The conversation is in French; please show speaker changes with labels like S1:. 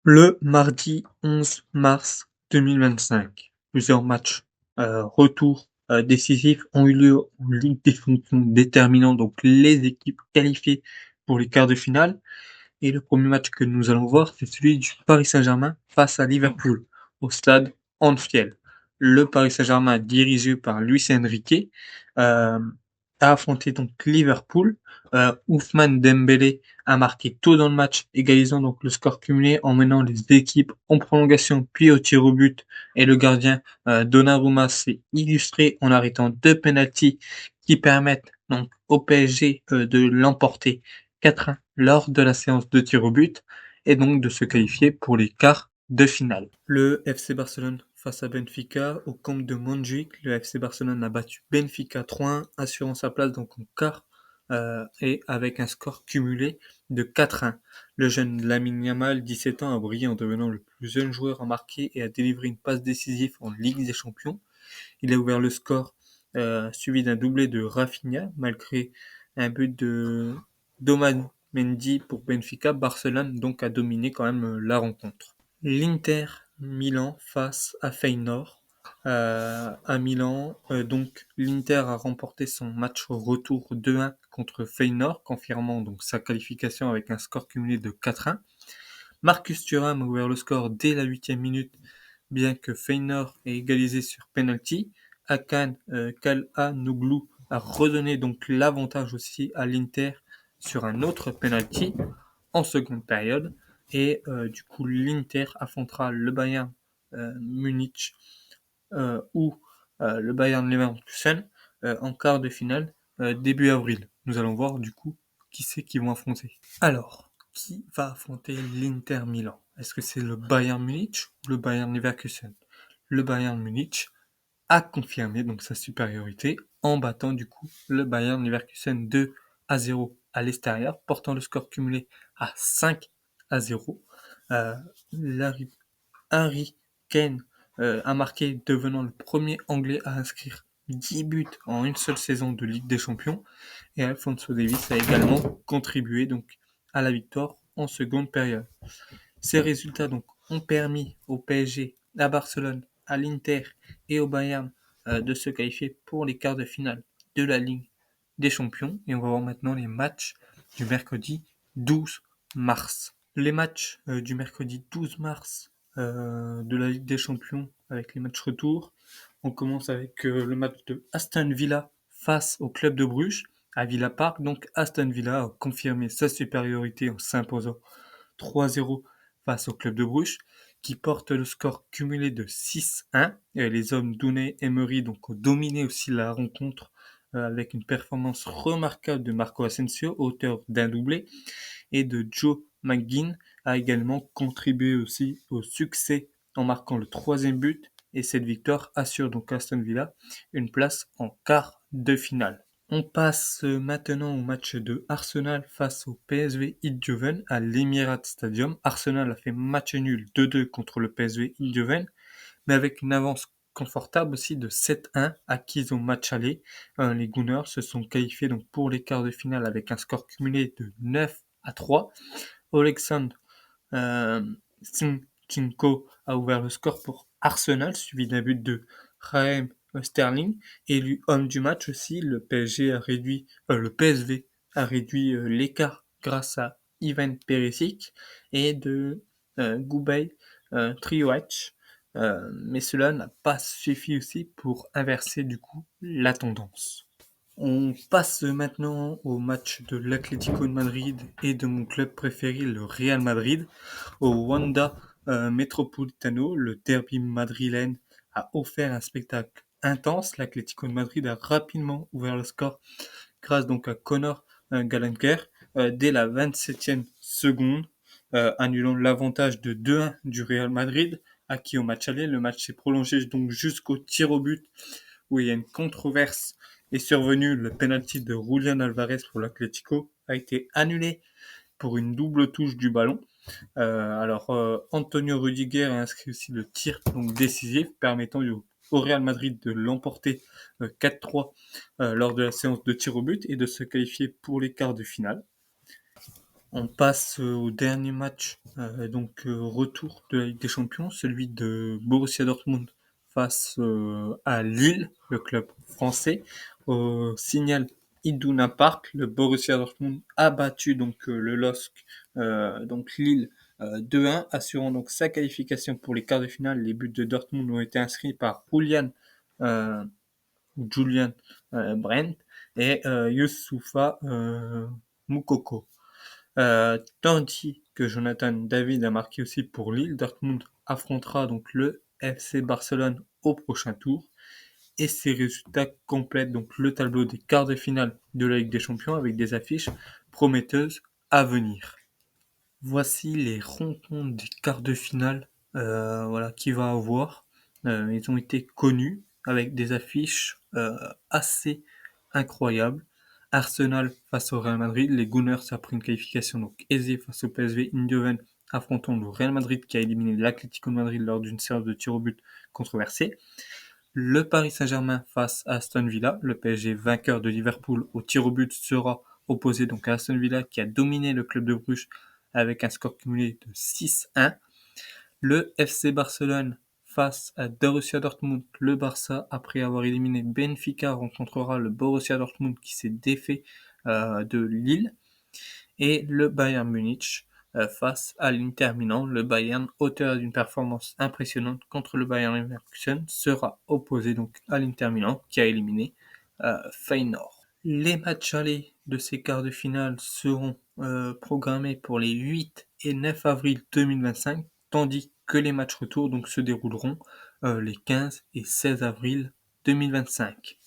S1: Le mardi 11 mars 2025, plusieurs matchs retour décisifs ont eu lieu en Ligue des Champions déterminant donc les équipes qualifiées pour les quarts de finale. Et le premier match que nous allons voir, c'est celui du Paris Saint-Germain face à Liverpool au stade Anfield. Le Paris Saint-Germain, dirigé par Luis Enrique, euh, a affronté donc Liverpool. Ousmane Dembélé a marqué tôt dans le match, égalisant donc le score cumulé en menant les équipes en prolongation puis au tir au but. Et le gardien Donnarumma s'est illustré en arrêtant deux pénaltys qui permettent donc au PSG de l'emporter 4-1 lors de la séance de tir au but et donc de se qualifier pour les quarts de finale. Le FC Barcelone face à Benfica au camp de Montjuïc. Le FC Barcelone a battu Benfica 3-1, assurant sa place donc en quart et avec un score cumulé de 4-1. Le jeune Lamine Yamal, 17 ans, a brillé en devenant le plus jeune joueur à marquer et a délivré une passe décisive en Ligue des Champions. Il a ouvert le score suivi d'un doublé de Rafinha malgré un but de Doman Mendy pour Benfica. Barcelone donc a dominé quand même la rencontre. L'Inter Milan face à Feyenoord. À Milan, donc l'Inter a remporté son match retour 2-1 contre Feyenoord, confirmant donc sa qualification avec un score cumulé de 4-1. Marcus Thuram a ouvert le score dès la 8e minute, bien que Feyenoord ait égalisé sur penalty. Hakan Çalhanoğlu a redonné donc l'avantage aussi à l'Inter sur un autre penalty en seconde période. Et du coup, l'Inter affrontera le Bayern Munich ou le Bayern Leverkusen en quart de finale début avril. Nous allons voir du coup qui c'est qui vont affronter. Alors, qui va affronter l'Inter Milan? Est-ce que c'est le Bayern Munich ou le Bayern Leverkusen? Le Bayern Munich a confirmé donc sa supériorité en battant du coup le Bayern Leverkusen 2-0 à l'extérieur, portant le score cumulé à 5-0. Euh, Harry Kane a marqué, devenant le premier Anglais à inscrire 10 buts en une seule saison de Ligue des Champions. Et Alphonso Davies a également contribué donc à la victoire en seconde période. Ces résultats donc ont permis au PSG, à Barcelone, à l'Inter et au Bayern de se qualifier pour les quarts de finale de la Ligue des Champions. Et on va voir maintenant les matchs du mercredi 12 mars. Les matchs du mercredi 12 mars de la Ligue des Champions avec les matchs retour. On commence avec le match de Aston Villa face au club de Bruges à Villa Park. Donc Aston Villa a confirmé sa supériorité en s'imposant 3-0 face au club de Bruges, qui porte le score cumulé de 6-1. Et les hommes d'Unai Emery donc, ont dominé aussi la rencontre avec une performance remarquable de Marco Asensio, auteur d'un doublé, et de Joe McGinn a également contribué aussi au succès en marquant le troisième but. Et cette victoire assure donc Aston Villa une place en quart de finale. On passe maintenant au match de Arsenal face au PSV Eindhoven à l'Emirates Stadium. Arsenal a fait match nul 2-2 contre le PSV Eindhoven, mais avec une avance confortable aussi de 7-1 acquise au match aller. Les Gunners se sont qualifiés donc pour les quarts de finale avec un score cumulé de 9-3. Oleksandr Zinchenko a ouvert le score pour Arsenal, suivi d'un but de Raheem Sterling, élu homme du match aussi. Le PSV a réduit l'écart grâce à Ivan Perisic et de Goubey Triouach. Mais cela n'a pas suffi aussi pour inverser du coup la tendance. On passe maintenant au match de l'Atlético de Madrid et de mon club préféré, le Real Madrid, au Wanda Metropolitano. Le derby madrilène a offert un spectacle intense. L'Atlético de Madrid a rapidement ouvert le score grâce donc à Conor Gallagher dès la 27e seconde, annulant l'avantage de 2-1 du Real Madrid acquis au match aller. Le match s'est prolongé donc jusqu'au tir au but où il y a une controverse est survenue. Le penalty de Julián Alvarez pour l'Atlético a été annulé pour une double touche du ballon. Antonio Rudiger a inscrit aussi le tir donc décisif permettant au Real Madrid de l'emporter 4-3 lors de la séance de tir au but et de se qualifier pour les quarts de finale. On passe au dernier match, retour de la Ligue des Champions, celui de Borussia Dortmund face à Lille, le club français. Au Signal Iduna Park, le Borussia Dortmund a battu le LOSC, donc Lille 2-1, assurant donc sa qualification pour les quarts de finale. Les buts de Dortmund ont été inscrits par euh, Julian Brandt et Youssoufa Moukoko. Tandis que Jonathan David a marqué aussi pour Lille, Dortmund affrontera donc le FC Barcelone au prochain tour. Et ces résultats complètent donc le tableau des quarts de finale de la Ligue des Champions avec des affiches prometteuses à venir. Voici les rencontres des quarts de finale qu'il va avoir. Ils ont été connus avec des affiches assez incroyables. Arsenal face au Real Madrid, les Gunners après une qualification donc aisée face au PSV Eindhoven affrontant le Real Madrid qui a éliminé l'Atlético de Madrid lors d'une séance de tir au but controversée. Le Paris Saint-Germain face à Aston Villa, le PSG vainqueur de Liverpool au tir au but sera opposé donc à Aston Villa qui a dominé le club de Bruges avec un score cumulé de 6-1. Le FC Barcelone face à Borussia Dortmund. Le Barça, après avoir éliminé Benfica, rencontrera le Borussia Dortmund qui s'est défait de Lille. Et le Bayern Munich face à l'Inter Milan. Le Bayern, auteur d'une performance impressionnante contre le Bayern Leverkusen, sera opposé donc à l'Inter Milan qui a éliminé Feyenoord. Les matchs allés de ces quarts de finale seront programmés pour les 8 et 9 avril 2025, tandis que les matchs retour se dérouleront les 15 et 16 avril 2025.